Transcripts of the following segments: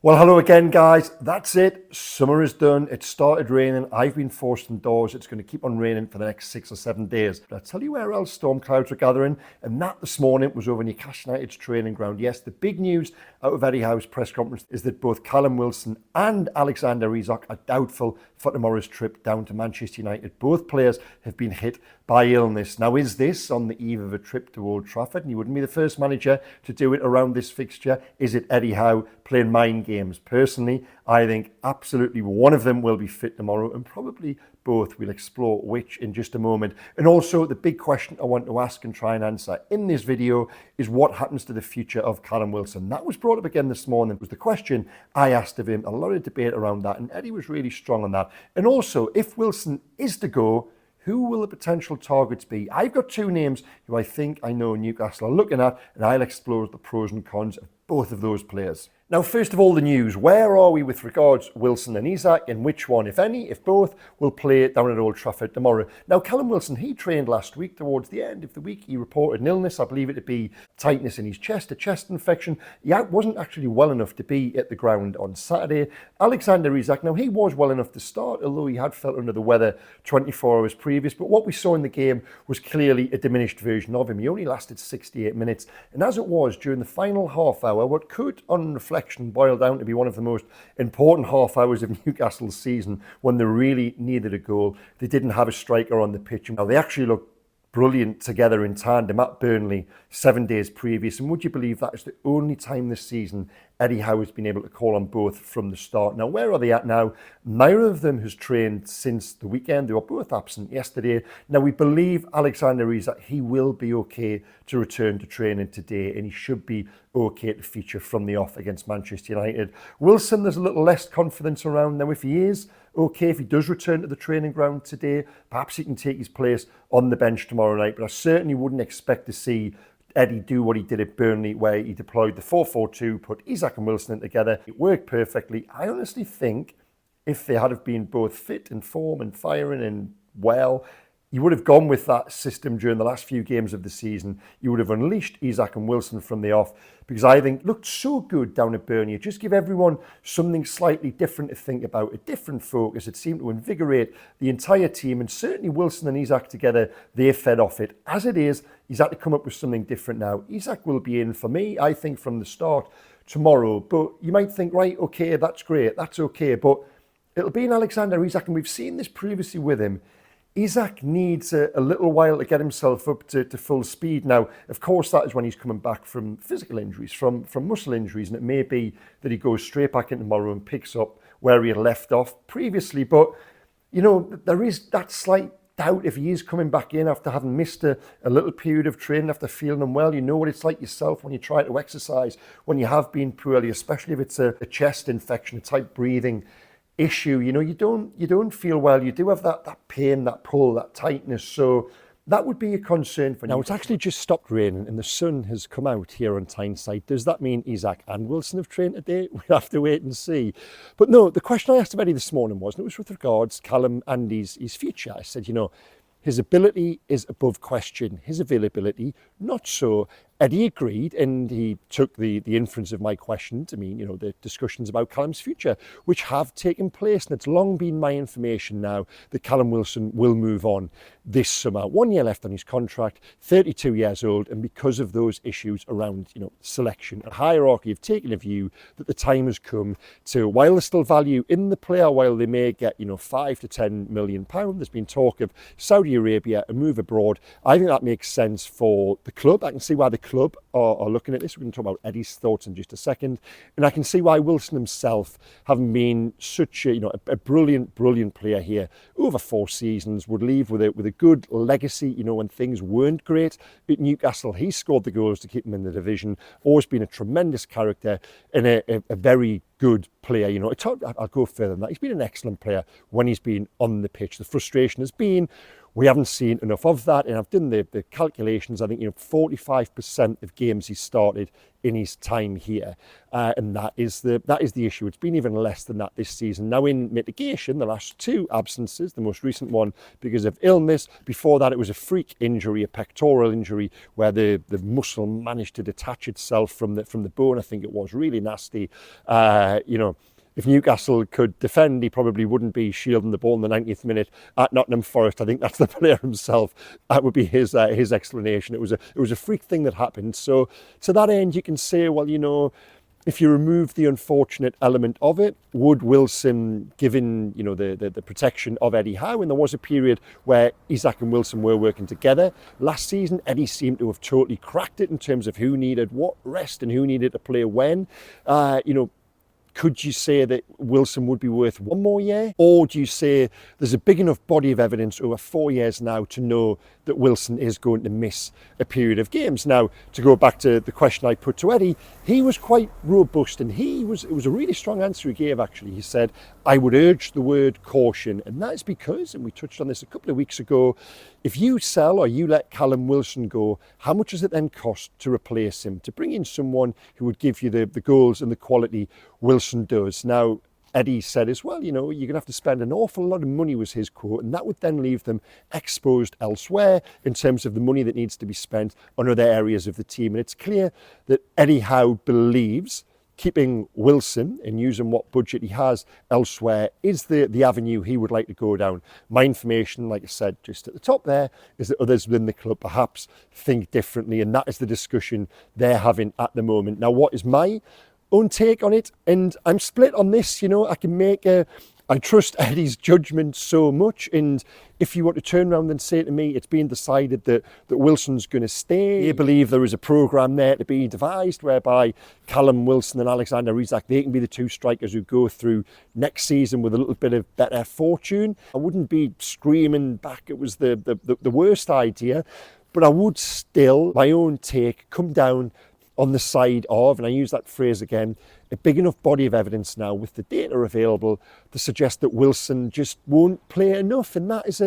Well, hello again, guys. That's it. Summer is done. It started raining. I've been forced indoors. It's going to keep on raining for the next 6 or 7 days. But I'll tell you where else storm clouds are gathering. And that this morning was over Newcastle United's training ground. Yes, the big news out of Eddie Howe's press conference is that both Callum Wilson and Alexander Isak are doubtful for tomorrow's trip down to Manchester United. Both players have been hit by illness. Now, is this on the eve of a trip to Old Trafford? And he wouldn't be the first manager to do it around this fixture. Is it Eddie Howe playing mind games? Personally, I think absolutely one of them will be fit tomorrow, and probably both. We'll explore which in just a moment. And also the big question I want to ask and try and answer in this video is what happens to the future of Callum Wilson? That was brought up again this morning. It was the question I asked of him. A lot of debate around that, and Eddie was really strong on that. And also, if Wilson is to go, who will the potential targets be? I've got two names who I think I know Newcastle are looking at, and I'll explore the pros and cons of both of those players. Now, first of all, the news. Where are we with regards Wilson and Isak, and which one, if any, if both, will play down at Old Trafford tomorrow? Now, Callum Wilson, he trained last week. Towards the end of the week, he reported an illness. I believe it to be tightness in his chest, a chest infection. He wasn't actually well enough to be at the ground on Saturday. Alexander Isak, now he was well enough to start, although he had felt under the weather 24 hours previous. But what we saw in the game was clearly a diminished version of him. He only lasted 68 minutes. And as it was, during the final half hour, what could, on reflection, boiled down to be one of the most important half hours of Newcastle's season when they really needed a goal. They didn't have a striker on the pitch. Now, they actually looked brilliant together in tandem at Burnley 7 days previous. And would you believe that is the only time this season Eddie Howe has been able to call on both from the start? Now, where are they at now? Neither of them has trained since the weekend. They were both absent yesterday. Now, we believe Alexander Isak, he will be okay to return to training today, and he should be okay to feature from the off against Manchester United. Wilson, there's a little less confidence around. Now, if he is okay, if he does return to the training ground today, perhaps he can take his place on the bench tomorrow night. But I certainly wouldn't expect to see Eddie do what he did at Burnley, where he deployed the 4-4-2, put Isak and Wilson in together. It worked perfectly. I honestly think if they had have been both fit and form and firing and well, you would have gone with that system during the last few games of the season. You would have unleashed Isak and Wilson from the off, because I think it looked so good down at Burnley. It just give everyone something slightly different to think about, a different focus. It seemed to invigorate the entire team, and certainly Wilson and Isak together, they fed off it. As it is, he's had to come up with something different now. Isak will be in for me, I think, from the start tomorrow. But you might think, right, okay, that's great, that's okay. But it'll be an Alexander Isak, and we've seen this previously with him. Isak needs a little while to get himself up to full speed. Now, of course, that is when he's coming back from physical injuries, from muscle injuries, and it may be that he goes straight back in tomorrow and picks up where he had left off previously. But, you know, there is that slight doubt if he is coming back in after having missed a little period of training, after feeling unwell. You know what it's like yourself when you try to exercise, when you have been poorly, especially if it's a chest infection, a tight breathing issue. You know, you don't feel well. You do have that pain, that pull, that tightness. So that would be a concern for you. Now, it's actually just stopped raining and the sun has come out here on Tyneside. Does that mean Isak and Wilson have trained today? We'll have to wait and see. But no, the question I asked of Eddie this morning was, and it was with regards Callum and his future. I said, you know, his ability is above question. His availability, not so. Eddie agreed, and he took the inference of my question to mean, you know, the discussions about Callum's future, which have taken place. And it's long been my information now that Callum Wilson will move on this summer. 1 year left on his contract, 32 years old, and because of those issues around, you know, selection and hierarchy, have taken a view that the time has come to, while there's still value in the player, while they may get, you know, £5 to £10 million, there's been talk of Saudi Arabia, a move abroad. I think that makes sense for the club. I can see why the club are looking at this. We're going to talk about Eddie's thoughts in just a second. And I can see why Wilson himself, having been such a, you know, a brilliant player here over 4 seasons, would leave with a good legacy. You know, when things weren't great at Newcastle, he scored the goals to keep them in the division. Always been a tremendous character and a very good player. You know, I'll go further than that. He's been an excellent player when he's been on the pitch. The frustration has been We haven't seen enough of that, and I've done the calculations. I think 45% of games he started in his time here, and that is the issue. It's been even less than that this season. Now, in mitigation, the last 2 absences, the most recent one because of illness. Before that, it was a freak injury, a pectoral injury, where the muscle managed to detach itself from the bone. I think it was really nasty. If Newcastle could defend, he probably wouldn't be shielding the ball in the 90th minute at Nottingham Forest. I think that's the player himself. That would be his explanation. It was a freak thing that happened. So to that end, you can say, well, if you remove the unfortunate element of it, would Wilson, given the protection of Eddie Howe, and there was a period where Isak and Wilson were working together last season. Eddie seemed to have totally cracked it in terms of who needed what rest and who needed to play when. Could you say that Wilson would be worth 1 more year? Or do you say there's a big enough body of evidence over 4 years now to know that Wilson is going to miss a period of games? Now, to go back to the question I put to Eddie, he was quite robust, and it was a really strong answer he gave, actually. He said, I would urge the word caution, and that is because, and we touched on this a couple of weeks ago, if you sell or you let Callum Wilson go, how much does it then cost to replace him, to bring in someone who would give you the goals and the quality Wilson does? Now, Eddie said as well, you're going to have to spend an awful lot of money, was his quote, and that would then leave them exposed elsewhere in terms of the money that needs to be spent on other areas of the team. And it's clear that Eddie Howe believes keeping Wilson and using what budget he has elsewhere is the avenue he would like to go down. My information, like I said, just at the top there, is that others within the club perhaps think differently, and that is the discussion they're having at the moment. Now, what is my own take on it? And I'm split on this. I trust Eddie's judgment so much, and if you want to turn around and say to me it's been decided that Wilson's going to stay, I believe there is a programme there to be devised whereby Callum Wilson and Alexander Isak, they can be the 2 strikers who go through next season with a little bit of better fortune. I wouldn't be screaming back it was the worst idea, but I would still, my own take, come down on the side of, and I use that phrase again, a big enough body of evidence now with the data available to suggest that Wilson just won't play enough. And that is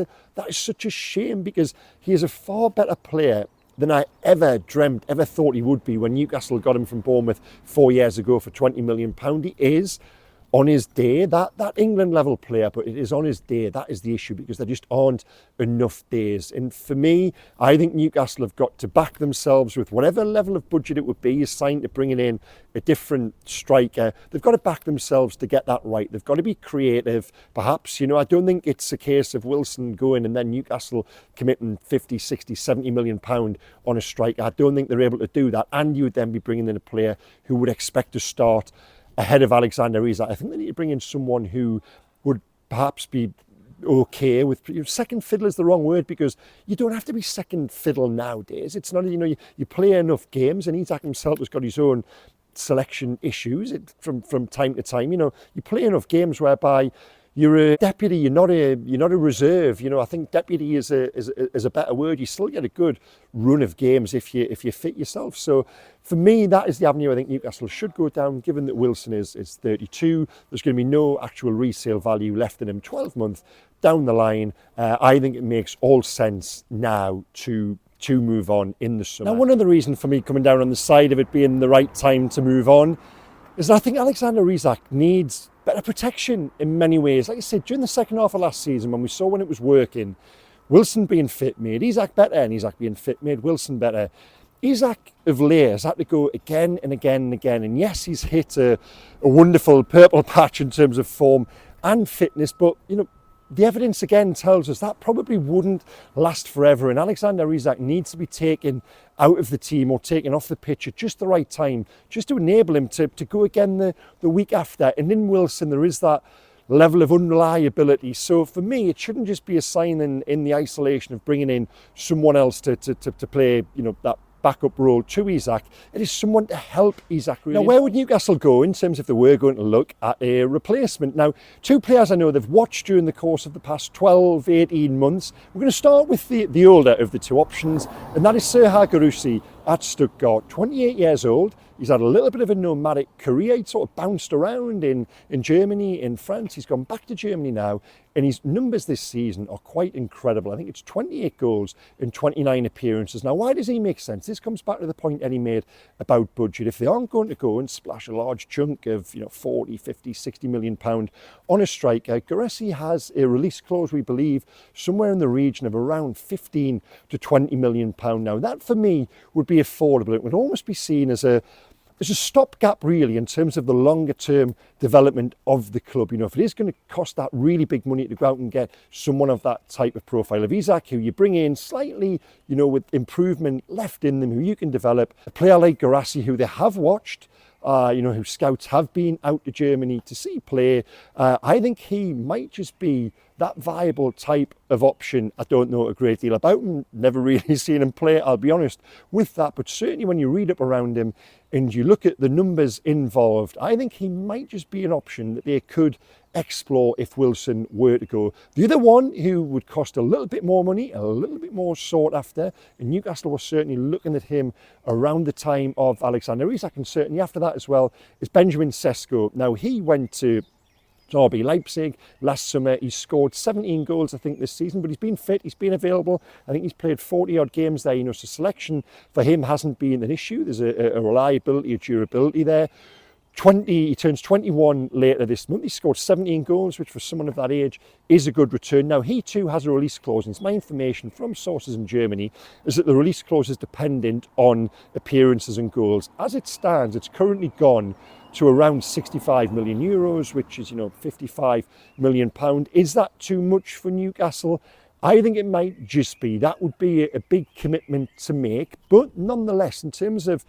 such a shame, because he is a far better player than I ever dreamt, ever thought he would be when Newcastle got him from Bournemouth 4 years ago for £20 million. He is, on his day, that England level player, but it is on his day. That is the issue, because there just aren't enough days. And for me, I think Newcastle have got to back themselves with whatever level of budget it would be assigned to bringing in a different striker. They've got to back themselves to get that right. They've got to be creative. Perhaps, I don't think it's a case of Wilson going and then Newcastle committing 50, 60, 70 million pound on a striker. I don't think they're able to do that. And you would then be bringing in a player who would expect to start ahead of Alexander Isak. I think they need to bring in someone who would perhaps be okay with second fiddle is the wrong word, because you don't have to be second fiddle nowadays. It's not, you play enough games, and Isak himself has got his own selection issues from time to time. You play enough games whereby you're a deputy, you're not a reserve. I think deputy is a better word. You still get a good run of games if you fit yourself. So for me, that is the avenue I think Newcastle should go down, given that Wilson is 32. There's going to be no actual resale value left in him 12 months down the line. I think it makes all sense now to move on in the summer. Now, one other reason for me coming down on the side of it being the right time to move on is that I think Alexander Isak needs better protection in many ways. Like I said, during the second half of last season, when we saw when it was working, Wilson being fit made Isak better, and Isak being fit made Wilson better. Isak of late has had to go again and again and again. And yes, he's hit a wonderful purple patch in terms of form and fitness, but the evidence again tells us that probably wouldn't last forever, and Alexander Isak needs to be taken out of the team or taken off the pitch at just the right time, just to enable him to go again the week after. And in Wilson, there is that level of unreliability. So for me, it shouldn't just be a sign in the isolation of bringing in someone else to play, that backup role to Isak. It is someone to help Isak really. Now, where would Newcastle go in terms of if they were going to look at a replacement? Now, 2 players I know they've watched during the course of the past 12, 18 months. We're going to start with the older of the 2 options, and that is Serhou Guirassy at Stuttgart. 28 years old. He's had a little bit of a nomadic career. He'd sort of bounced around in Germany, in France. He's gone back to Germany now, and his numbers this season are quite incredible. I think it's 28 goals in 29 appearances. Now, why does he make sense? This comes back to the point Eddie made about budget. If they aren't going to go and splash a large chunk of 40, 50, 60 million pound on a striker, Guirassy has a release clause, we believe, somewhere in the region of around 15 to 20 million pound. Now, that for me would be affordable. It would almost be seen as a stopgap, really, in terms of the longer term development of the club. If it is going to cost that really big money to go out and get someone of that type of profile of Isak, who you bring in slightly, with improvement left in them, who you can develop, a player like Guirassy, who they have watched, who scouts have been out to Germany to see play, I think he might just be that viable type of option. I don't know a great deal about him, never really seen him play, I'll be honest with that, but certainly when you read up around him and you look at the numbers involved, I think he might just be an option that they could explore if Wilson were to go. The other one who would cost a little bit more money, a little bit more sought after, and Newcastle was certainly looking at him around the time of Alexander Isak, and certainly after that as well, is Benjamin Sesko. Now, he went to RB Leipzig last summer. He scored 17 goals, I think, this season, but he's been fit, he's been available. I think he's played 40 odd games there, so selection for him hasn't been an issue. There's a reliability, a durability there. He turns 21 later this month. He scored 17 goals, which for someone of that age is a good return. Now, he too has a release clause, and it's my information from sources in Germany is that the release clause is dependent on appearances and goals. As it stands, it's currently gone to around 65 million euros, which is, 55 million pound. Is that too much for Newcastle? I think it might just be. That would be a big commitment to make, but nonetheless, in terms of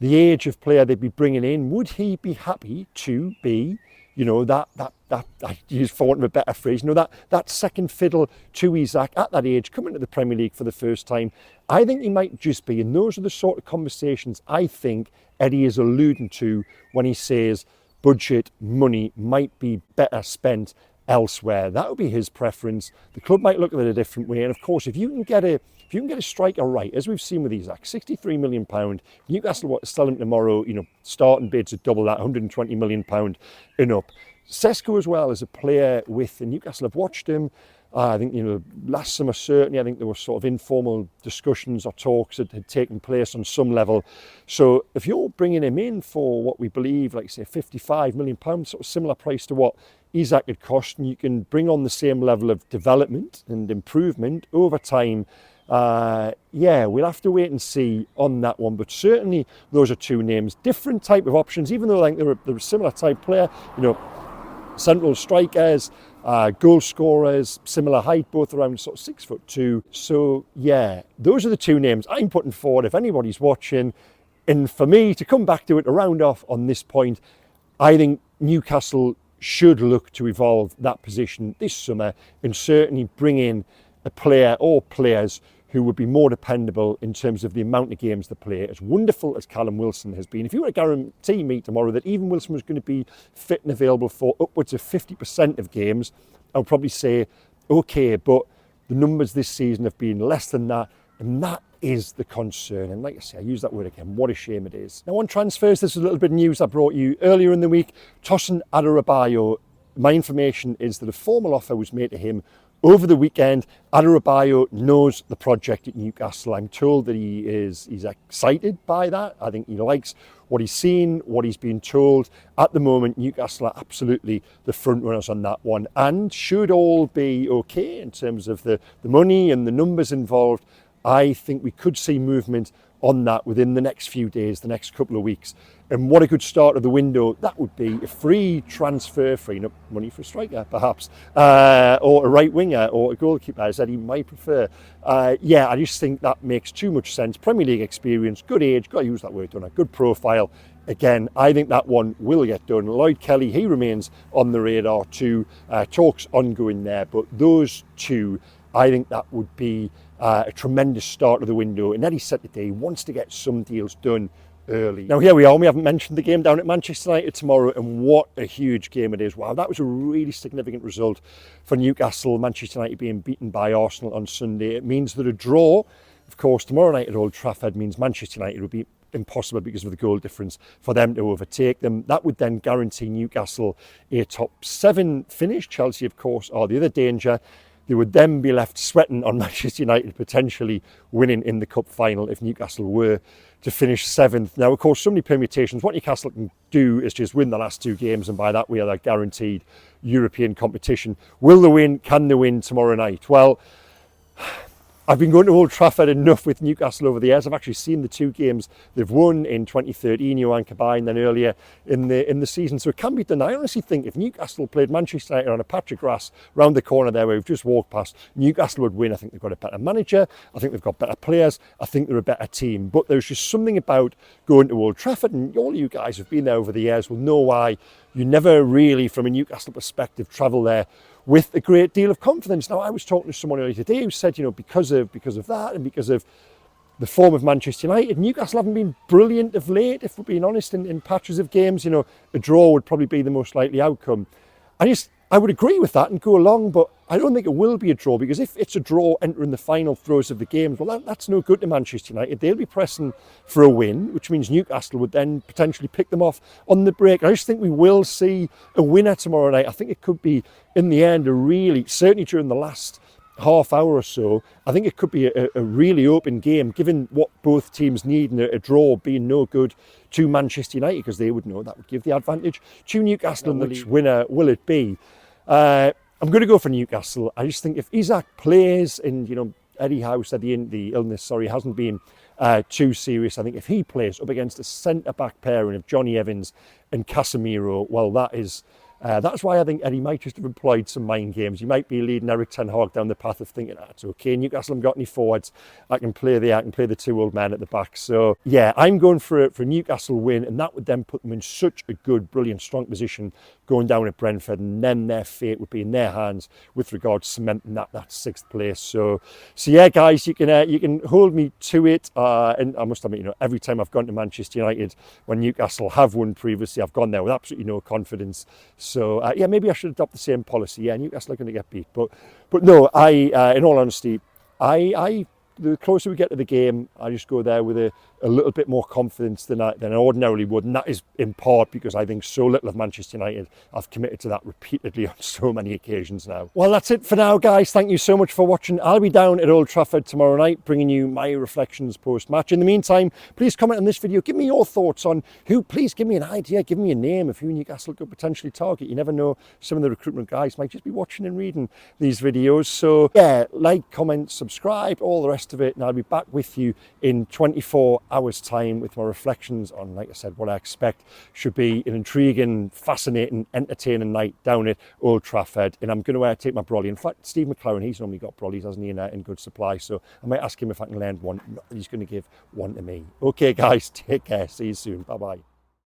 the age of player they'd be bringing in, would he be happy to be, that I use for want of a better phrase, that second fiddle to Isak at that age, coming to the Premier League for the first time? I think he might just be, and those are the sort of conversations I think Eddie is alluding to when he says budget money might be better spent elsewhere. That would be his preference. The club might look at it a different way, and of course, if you can get a striker right, as we've seen with Isak, £63 million, Newcastle want to sell him tomorrow, starting bids at double that, £120 million and up. Sesko as well as a player with Newcastle have watched him. I think, last summer certainly, I think there were sort of informal discussions or talks that had taken place on some level. So if you're bringing him in for what we believe, like say £55 million, sort of similar price to what Isak had cost, and you can bring on the same level of development and improvement over time, we'll have to wait and see on that one. But certainly those are two names, different type of options, even though I think they're a similar type player, central strikers, goal scorers, similar height, both around sort of 6'2". So those are the two names I'm putting forward if anybody's watching. And for me to come back to it, to round off on this point, I think Newcastle should look to evolve that position this summer and certainly bring in a player or players who would be more dependable in terms of the amount of games they play. As wonderful as Callum Wilson has been, if you were to guarantee me tomorrow that even Wilson was going to be fit and available for upwards of 50% of games, I would probably say, okay, but the numbers this season have been less than that, and that is the concern. And like I say, I use that word again, what a shame it is. Now on transfers, this is a little bit of news I brought you earlier in the week. Tosin Adarabioyo, my information is that a formal offer was made to him over the weekend. Adarabioyo knows the project at Newcastle. I'm told that he's excited by that. I think he likes what he's seen, what he's been told. At the moment, Newcastle are absolutely the front runners on that one, and should all be okay in terms of the money and the numbers involved. I think we could see movement on that within the next few days, the next couple of weeks. And what a good start of the window that would be. A free transfer, freeing up money for a striker perhaps, or a right winger or a goalkeeper, as Eddie might prefer. I just think that makes too much sense. Premier League experience, good age, got to use that word, don't I? Good profile. Again, I think that one will get done. Lloyd Kelly, he remains on the radar too. Talks ongoing there, but those two, I think that would be a tremendous start of the window. And Eddie said today he wants to get some deals done early. Now here we are, we haven't mentioned the game down at Manchester United tomorrow, and what a huge game it is. Wow, that was a really significant result for Newcastle. Manchester United being beaten by Arsenal on Sunday. It means that a draw, of course, tomorrow night at Old Trafford means Manchester United will be impossible because of the goal difference for them to overtake them. That would then guarantee Newcastle a top 7 finish. Chelsea, of course, are the other danger. They would then be left sweating on Manchester United potentially winning in the cup final if Newcastle were to finish 7th. Now, of course, so many permutations. What Newcastle can do is just win the last 2 games, and by that way, they're guaranteed European competition. Will they win? Can they win tomorrow night? Well, I've been going to Old Trafford enough with Newcastle over the years. I've actually seen the 2 games they've won in 2013, Johan Cabay, and then earlier in the season. So it can be done. I honestly think if Newcastle played Manchester United on a patch of grass round the corner there where we've just walked past, Newcastle would win. I think they've got a better manager. I think they've got better players. I think they're a better team. But there's just something about going to Old Trafford, and all you guys who've been there over the years will know why you never really, from a Newcastle perspective, travel there with a great deal of confidence. Now, I was talking to someone earlier today who said, because of that and because of the form of Manchester United, Newcastle haven't been brilliant of late, if we're being honest, in patches of games. A draw would probably be the most likely outcome. I would agree with that and go along, but I don't think it will be a draw, because if it's a draw entering the final throes of the games, well, that's no good to Manchester United. They'll be pressing for a win, which means Newcastle would then potentially pick them off on the break. I just think we will see a winner tomorrow night. I think it could be, in the end, certainly during the last half hour or so, I think it could be a really open game, given what both teams need, and a draw being no good to Manchester United, because they would know that would give the advantage to Newcastle. And which winner will it be? I'm going to go for Newcastle. I just think if Isak plays, and Eddie Howe said the illness hasn't been too serious. I think if he plays up against a centre-back pairing of Johnny Evans and Casemiro, well, that's why I think Eddie might just have employed some mind games. He might be leading Eric Ten Hag down the path of thinking, it's okay, Newcastle haven't got any forwards. I can play the 2 old men at the back. So yeah, I'm going for a Newcastle win, and that would then put them in such a good, brilliant, strong position going down at Brentford, and then their fate would be in their hands with regard to cementing that 6th place. So yeah, guys, you can hold me to it. And I must admit, every time I've gone to Manchester United when Newcastle have won previously, I've gone there with absolutely no confidence. So yeah, maybe I should adopt the same policy. Yeah, Newcastle are going to get beat, but no, in all honesty, the closer we get to the game, I just go there with a little bit more confidence than I ordinarily would, and that is in part because I think so little of Manchester United. I've committed to that repeatedly on so many occasions now. Well, that's it for now, guys. Thank you so much for watching. I'll be down at Old Trafford tomorrow night, bringing you my reflections post-match. In the meantime, please comment on this video. Give me your thoughts on please give me an idea, give me a name of who Newcastle could potentially target. You never know, some of the recruitment guys might just be watching and reading these videos. So yeah, like, comment, subscribe, all the rest of it, and I'll be back with you in 24 hours time with my reflections on, like I said, what I expect should be an intriguing, fascinating, entertaining night down at Old Trafford. And I'm going to take my brolly. In fact, Steve McLaren, he's normally got brollies, hasn't he, in good supply, so I might ask him if I can lend one. He's going to give one to me. Okay, guys, take care. See you soon. Bye bye.